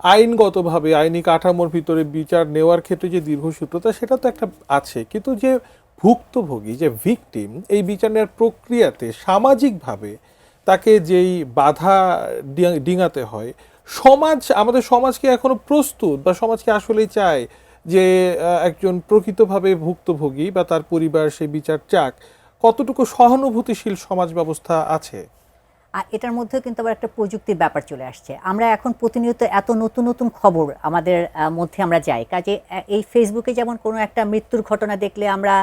আইনগতভাবে আইনি কাঠামোর ভিতরে বিচার নেওয়ার ক্ষেত্রে যে দীর্ঘসূত্রতা সেটা তো একটা আছে, কিন্তু যে ভুক্তভোগী যে ভিকটিম এই বিচার নেওয়ার প্রক্রিয়াতে সামাজিকভাবে তাকে যেই বাধা ডিঙাতে হয়, আমাদের সমাজ কি এখনো প্রস্তুত, বা সমাজ কি আসলেই চায় যে একজন প্রকৃতভাবে ভুক্তভোগী বা তার পরিবার সেই বিচার চাক? কতটুকু সহানুভূতিশীল সমাজ ব্যবস্থা আছে? আর এটার মধ্যেও কিন্তু আবার একটা প্রযুক্তির ব্যাপার চলে আসছে। আমরা এখন প্রতিনিয়ত এত নতুন নতুন খবর আমাদের মধ্যে আমরা যাই, কাজে এই ফেসবুকে যেমন কোনো একটা মৃত্যুর ঘটনা দেখলে আমরা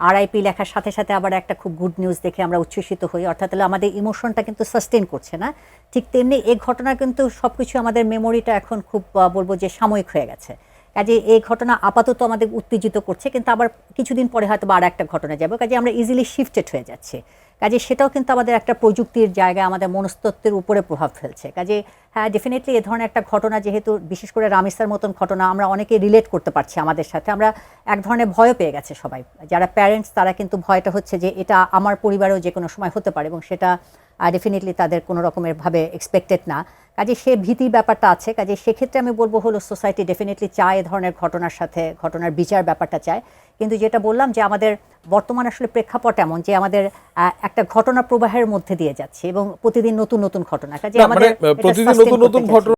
আরআইপি লেখার সাথে সাথে আবার একটা খুব গুড নিউজ দেখে আমরা উচ্ছ্বসিত হই, অর্থাৎ হলো আমাদের ইমোশনটা কিন্তু সাস্টেন করছে না। ঠিক তেমনি এই ঘটনা কিন্তু সব কিছু আমাদের মেমোরিটা এখন খুব বলবো যে সাময়িক হয়ে গেছে। কাজে এই ঘটনা আপাতত আমাদের উত্তেজিত করছে, কিন্তু আবার কিছুদিন পরে হয়তো আর একটা ঘটনা যাবে, কাজে আমরা ইজিলি শিফটেড হয়ে যাচ্ছি। কাজে সেটাও কিন্তু আমাদের একটা প্রযুক্তির জায়গায় আমাদের মনস্তত্ত্বের উপরে প্রভাব ফেলছে। কাজে হ্যাঁ, ডেফিনেটলি এ ধরনের একটা ঘটনা, যেহেতু বিশেষ করে রামিসার মতন ঘটনা আমরা অনেকে রিলেট করতে পারছি আমাদের সাথে, আমরা এক ধরনের ভয় পেয়ে গেছে সবাই। যারা প্যারেন্টস তারা কিন্তু ভয়টা হচ্ছে যে এটা আমার পরিবারেও যে কোনো সময় হতে পারে, এবং সেটা ডেফিনেটলি তাদের কোনো রকমের ভাবে এক্সপেক্টেড না। কাজে সে ভীতি ব্যাপারটা আছে। কাজে সেক্ষেত্রে আমি বলবো হলো সোসাইটি ডেফিনেটলি চায় এ ধরনের ঘটনার সাথে ঘটনার বিচার ব্যাপারটা চায়। কিন্তু যেটা বললাম যে আমাদের বর্তমান আসলে প্রেক্ষাপট এমন যে আমাদের একটা ঘটনা প্রবাহের মধ্যে দিয়ে যাচ্ছে এবং প্রতিদিন নতুন নতুন ঘটনা, কাজে আমাদের প্রতিদিন নতুন নতুন ঘটনা